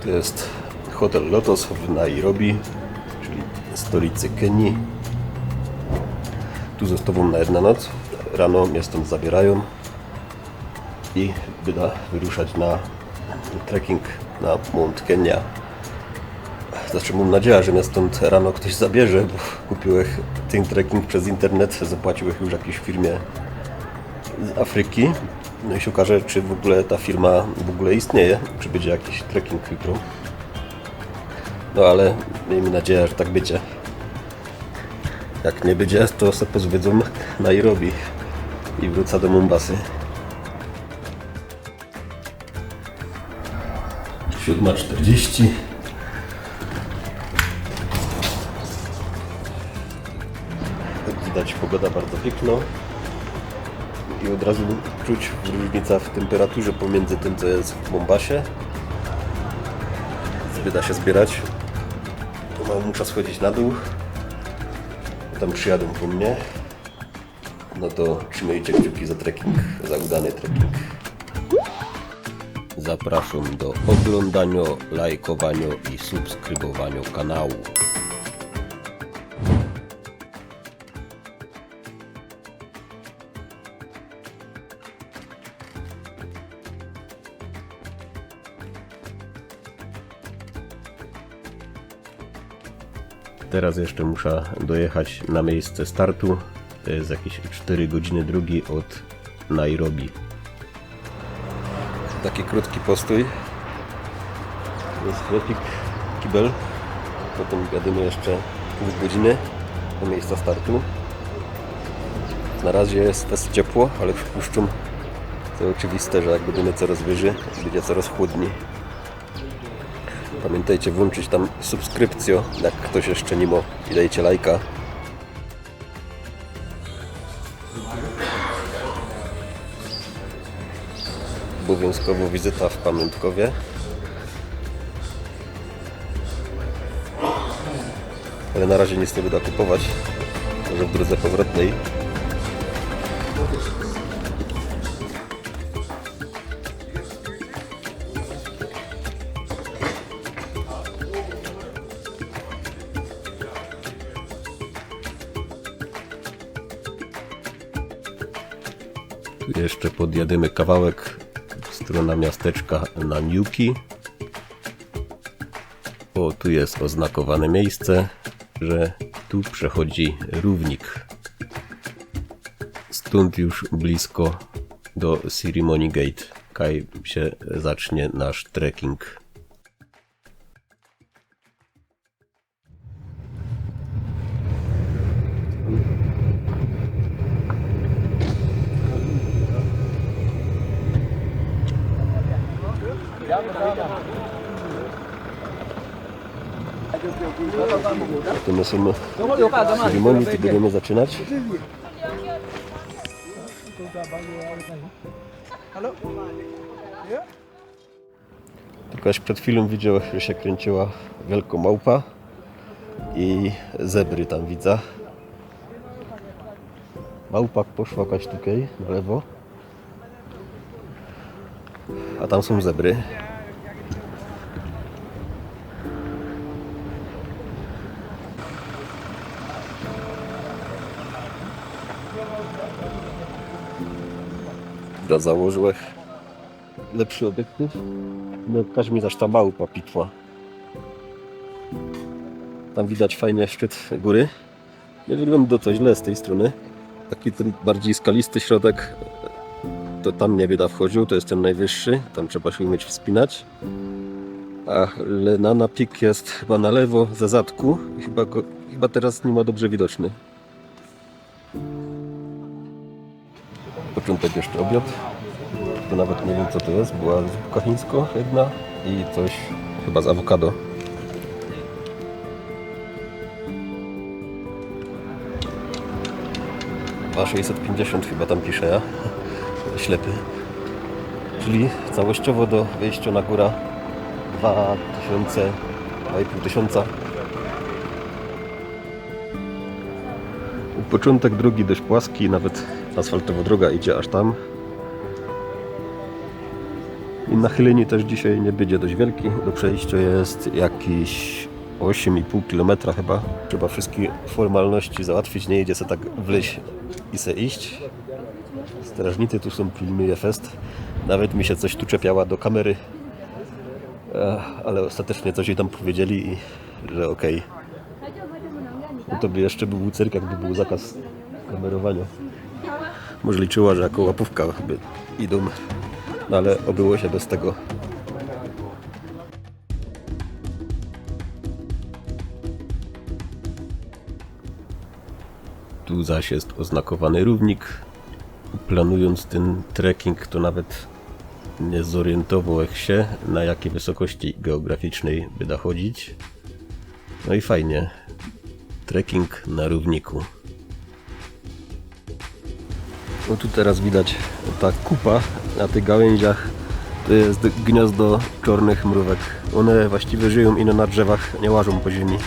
To jest hotel Lotos w Nairobi, czyli stolicy Kenii. Tu zostawiam na jedną noc. Rano mnie stąd zabierają i wyda wyruszać na trekking na Mount Kenya. Znaczy mam nadzieję, że mnie stąd rano ktoś zabierze, bo kupiłem ten trekking przez internet, zapłaciłem już jakiejś firmie z Afryki. No i się okaże, czy w ogóle ta firma w ogóle istnieje, czy będzie jakiś trekking jutro. No ale miejmy nadzieję, że tak będzie. Jak nie będzie, to sobie pozwiedzą Nairobi i wrócę do Mombasy. 7:40. Jak widać, pogoda bardzo piękna i od razu czuć różnica w temperaturze pomiędzy tym, co jest w Mombasie. Da się zbierać. Muszę schodzić na dół. Tam przyjadą po mnie. No to trzymajcie kciuki za trekking, za udany trekking. Zapraszam do oglądania, lajkowania i subskrybowania kanału. Teraz jeszcze muszę dojechać na miejsce startu. To jest jakieś 4 godziny drogi od Nairobi. Taki krótki postój. Jest sklepik, kibel. Potem jadymy jeszcze pół godziny do miejsca startu. Na razie jest dosyć ciepło, ale przypuszczam, to oczywiste, że jak będziemy coraz wyżej, będzie coraz chłodniej. Pamiętajcie włączyć tam subskrypcję, jak ktoś jeszcze nie ma, i dajcie lajka. Obowiązkowo wizyta w pamiątkowie. Ale na razie nic nie będę kupować, może w drodze powrotnej. Jeszcze podjadymy kawałek w stronę miasteczka Nanyuki. O, tu jest oznakowane miejsce, że tu przechodzi równik. Stąd już blisko do Ceremony Gate, kaj się zacznie nasz trekking. To my są ceremonii, to będziemy zaczynać. Tylko przed chwilą widział, że się kręciła wielka małpa i zebry tam widzę. Małpa poszła jakaś tutaj na lewo, a tam są zebry. Założyłem lepszy obiektyw. No, każ mi też ta małpa pitwa. Tam widać fajnie szczyt góry. Nie wygląda to źle z tej strony. Taki ten bardziej skalisty środek, to tam nie bieda wchodził, to jest ten najwyższy. Tam trzeba się umieć wspinać. A Lenana Peak jest chyba na lewo za zadku i chyba teraz nie ma dobrze widoczny. Początek jeszcze obiad. To nawet nie wiem co to jest. Była zupka chińska jedna i coś chyba z awokado. A 650 chyba tam pisze, ja. Ślepy. Czyli całościowo do wejścia na górę 2500. Początek drogi dość płaski, nawet asfaltowa droga idzie aż tam. I nachyleniu też dzisiaj nie będzie dość wielki. Do przejścia jest jakieś 8,5 km chyba. Trzeba wszystkie formalności załatwić, nie idzie se tak wleźć i se iść. Strażnicy tu są, pilnuje fest. Nawet mi się coś tu czepiała do kamery, ale ostatecznie coś jej tam powiedzieli i że okej. No to by jeszcze był cyrk, jakby był zakaz kamerowania. Może liczyła, że jako łapówka by idą, no ale obyło się bez tego. Tu zaś jest oznakowany równik. Planując ten trekking, to nawet nie zorientował się, na jakiej wysokości geograficznej by da chodzić. No i fajnie. Trekking na równiku. No tu teraz widać ta kupa na tych gałęziach. To jest gniazdo czarnych mrówek. One właściwie żyją ino na drzewach, nie łażą po ziemi.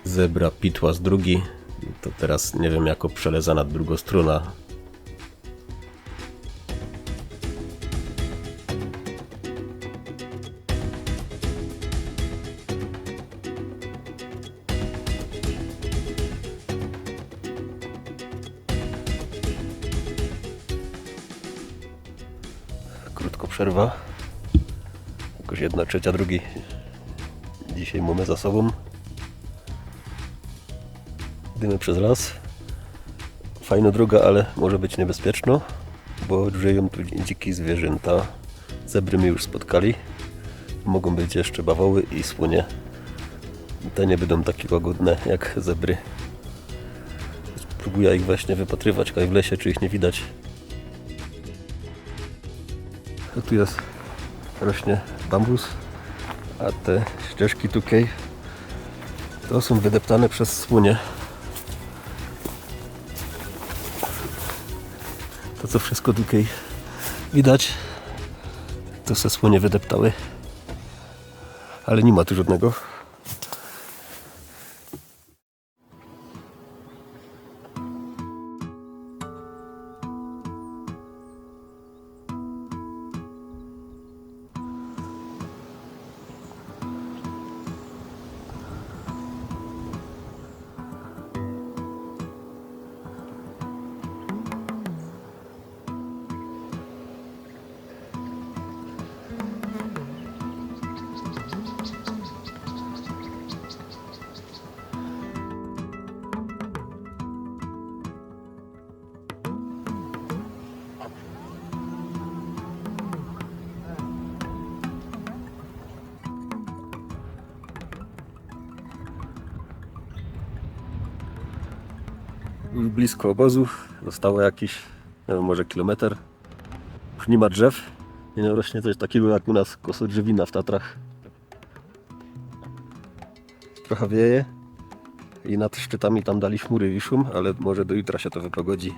Zebra pitłas drugi. To teraz nie wiem, jako przelezana druga strona. Krótko przerwa. Jakoś 1/3 drugi dzisiaj mamy za sobą. Idziemy przez las. Fajna droga, ale może być niebezpieczno, bo żyją tu dzikie zwierzęta. Zebry mi już spotkali. Mogą być jeszcze bawoły i słonie. Te nie będą takie łagodne jak zebry. Próbuję ich właśnie wypatrywać w lesie, czy ich nie widać. A tu jest, rośnie bambus, a te ścieżki tutaj to są wydeptane przez słonie. To co wszystko tutaj widać, to se słonie wydeptały, ale nie ma tu żadnego. Już blisko obozu, zostało jakiś, nie wiem, może kilometr. Już nie ma drzew, nie rośnie coś takiego jak u nas kosodrzewina w Tatrach. Trochę wieje i nad szczytami tam dali chmury wiszą, ale może do jutra się to wypogodzi.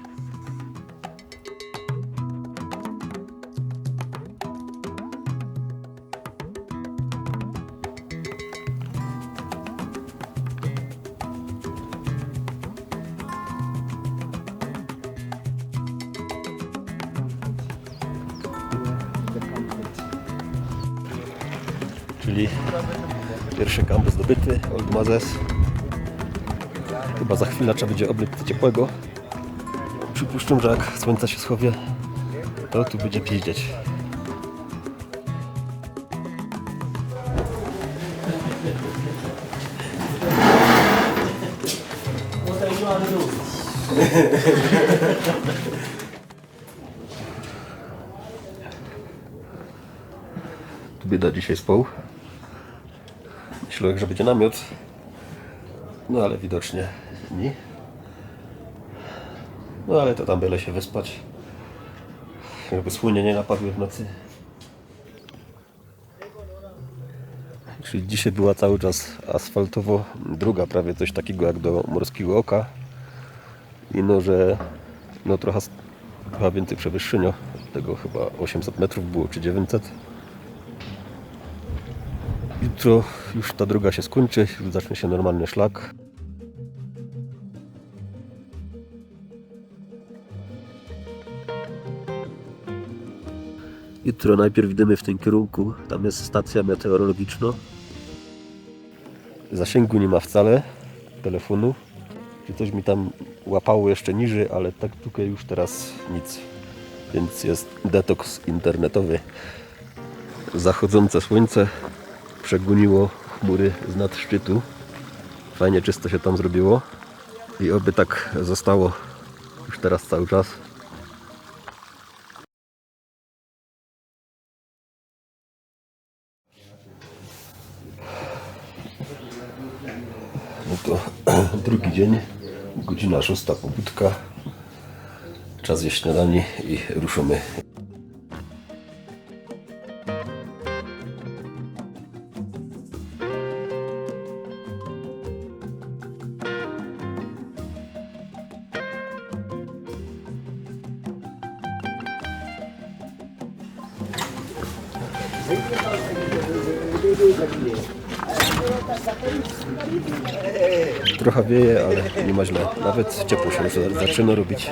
Czyli pierwszy kamp zdobyty, Old Mazes. Chyba za chwilę trzeba będzie obleć ciepłego. Przypuszczam, że jak słońce się schowie, to tu będzie piździeć. Tu bieda dzisiaj spał. Myślałem, że będzie namiot. No ale widocznie nie. No ale to tam byle się wyspać. Żeby słonie nie napadły w nocy. Czyli dzisiaj była cały czas asfaltowo droga, prawie coś takiego jak do Morskiego Oka. I no, że no trochę więcej przewyższenia. Tego chyba 800 metrów było, czy 900. Jutro już ta droga się skończy, już zacznie się normalny szlak. Jutro najpierw idziemy w tym kierunku, tam jest stacja meteorologiczna. Zasięgu nie ma wcale telefonu. I coś mi tam łapało jeszcze niżej, ale tak tutaj już teraz nic. Więc jest detoks internetowy. Zachodzące słońce przegoniło chmury z nad szczytu. Fajnie czysto się tam zrobiło. I oby tak zostało już teraz cały czas. No to drugi dzień, godzina 6, pobudka. Czas jeść śniadanie i ruszymy. Trochę wieje, ale nie ma źle. Nawet ciepło się już zaczyna robić.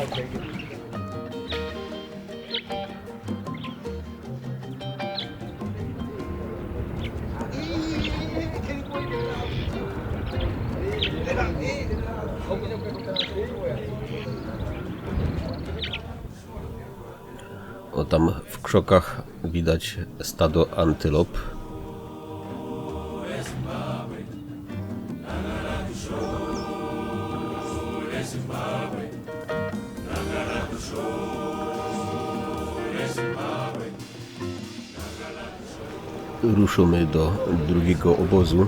O, tam w krzokach widać stado antylop. Ruszymy do drugiego obozu.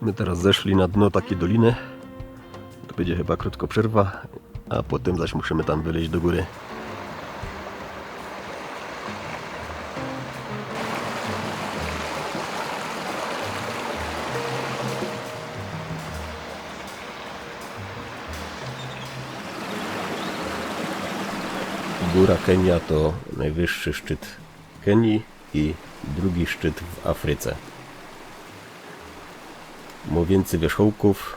My teraz zeszli na dno takiej doliny. To będzie chyba krótko przerwa, a potem zaś musimy tam wyleźć do góry. Góra Kenia to najwyższy szczyt Kenii i drugi szczyt w Afryce. Ma więcej wierzchołków.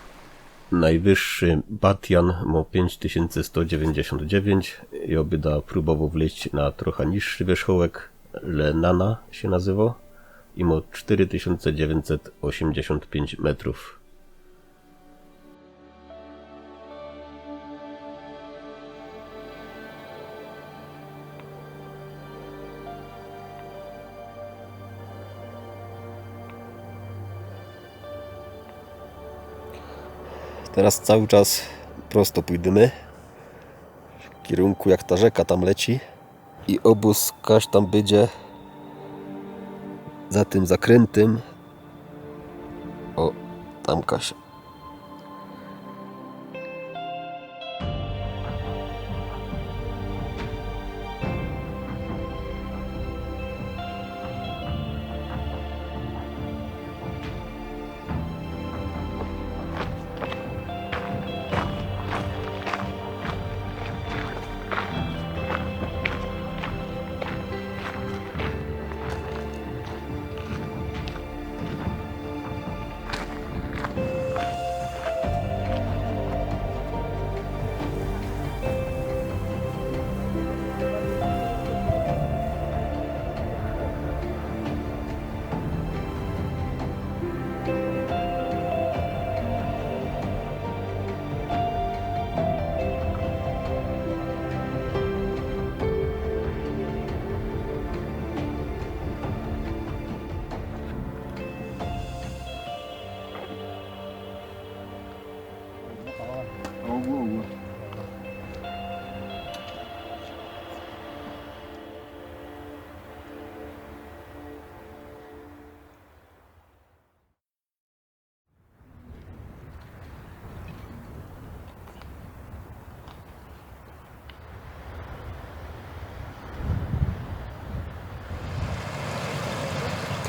Najwyższy Batian ma 5199 i obyda próbował wleźć na trochę niższy wierzchołek. Lenana się nazywa i ma 4985 metrów. Teraz cały czas prosto pójdziemy w kierunku jak ta rzeka tam leci i obóz kaś tam będzie za tym zakrętem. O, tam kaś.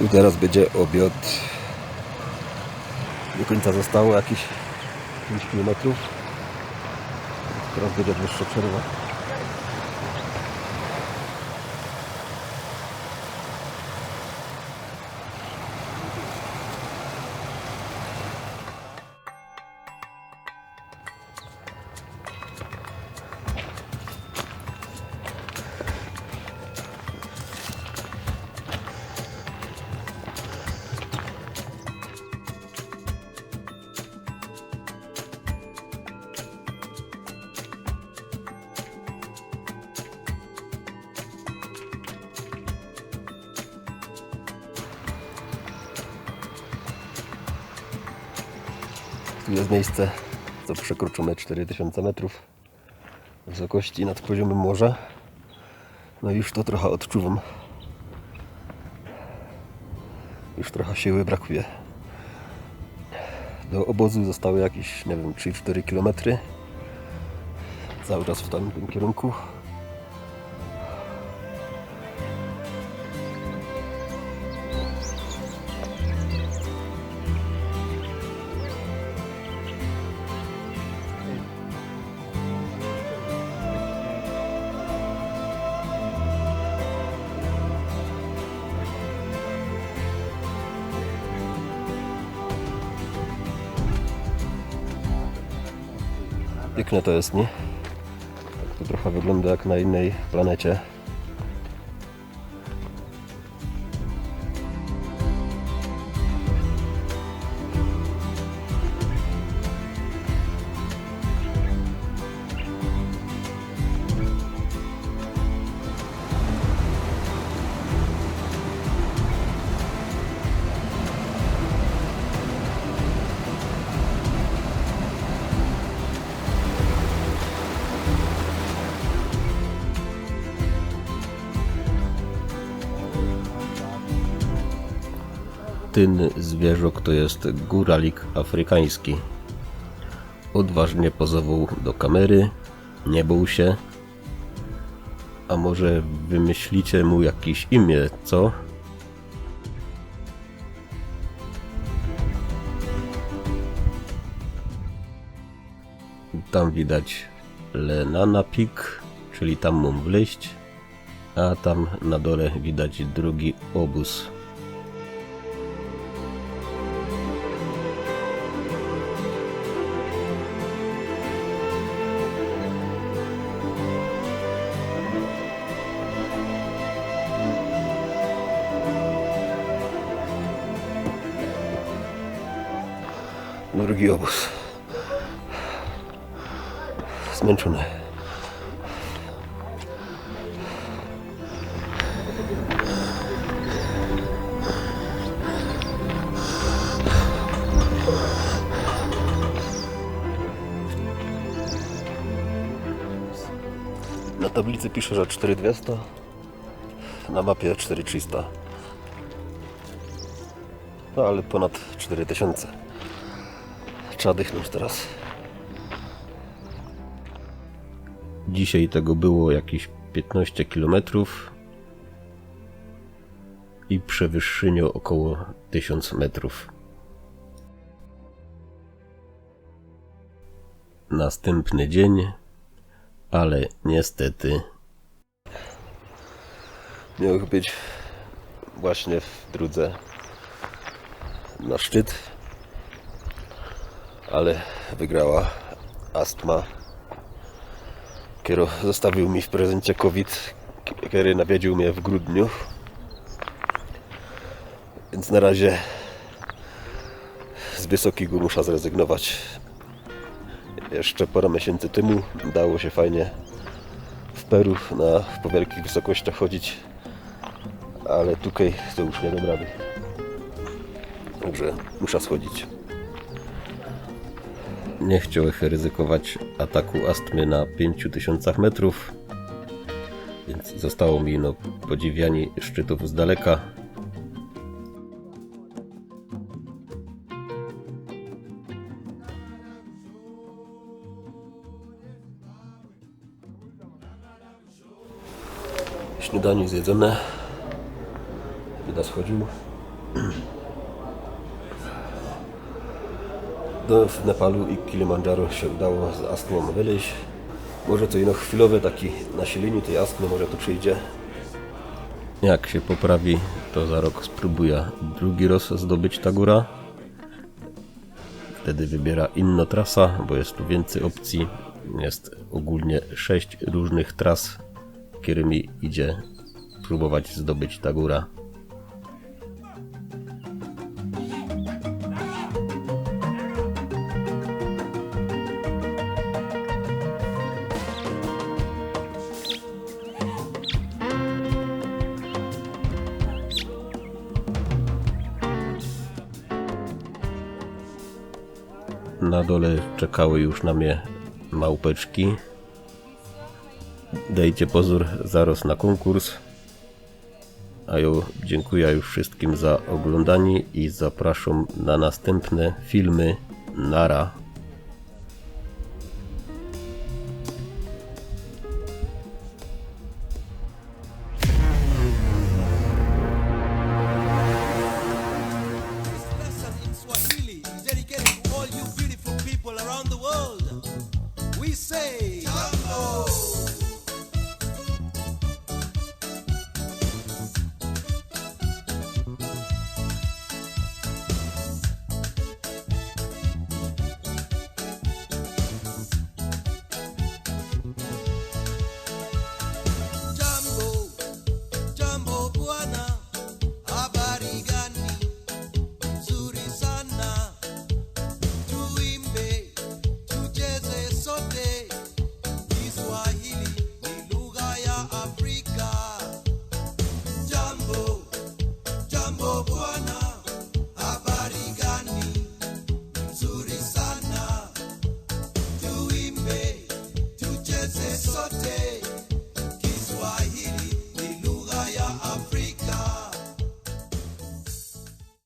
I teraz będzie obiad. Do końca zostało jakieś 5 km. Teraz będzie dłuższa przerwa. Tu jest miejsce, co przekroczone 4000 metrów wysokości nad poziomem morza. No już to trochę odczuwam. Już trochę siły brakuje. Do obozu zostały jakieś, nie wiem, 3-4 km. Cały czas w tamtym kierunku. Piękne to jest, nie? Tak to trochę wygląda jak na innej planecie. Ten zwierzok to jest góralik afrykański. Odważnie pozował do kamery, nie bał się. A może wymyślicie mu jakieś imię, co? Tam widać Lenana Peak, czyli tam mam wleść, a tam na dole widać drugi obóz. Drugi obóz. Zmęczony. Na tablicy pisze, że 4200, na mapie 4300. No ale ponad 4000. Trzeba dychnąć teraz. Dzisiaj tego było jakieś 15 km i przewyższenie około 1000 metrów. Następny dzień, ale niestety miał być właśnie w drodze na szczyt, ale wygrała astma, który zostawił mi w prezencie COVID, który nawiedził mnie w grudniu. Więc na razie z wysokiego muszę zrezygnować. Jeszcze parę miesięcy temu dało się fajnie w Peru po wielkich wysokościach chodzić, ale tutaj to już nie dam rady. Także muszę schodzić. Nie chciałem ryzykować ataku astmy na 5000 metrów, więc zostało mi podziwianie szczytów z daleka. Śniadanie zjedzone. Będę schodził. W Nepalu i Kilimandżaro się udało z astmą wyleźć. Może to ino chwilowe taki nasilenie tej astmy, może to przyjdzie. Jak się poprawi, to za rok spróbuję drugi raz zdobyć ta góra. Wtedy wybiera inna trasa, bo jest tu więcej opcji. Jest ogólnie 6 różnych tras, którymi idzie próbować zdobyć ta góra. Na dole czekały już na mnie małpeczki. Dajcie pozór zaraz na konkurs. A ja dziękuję już wszystkim za oglądanie i zapraszam na następne filmy. Nara.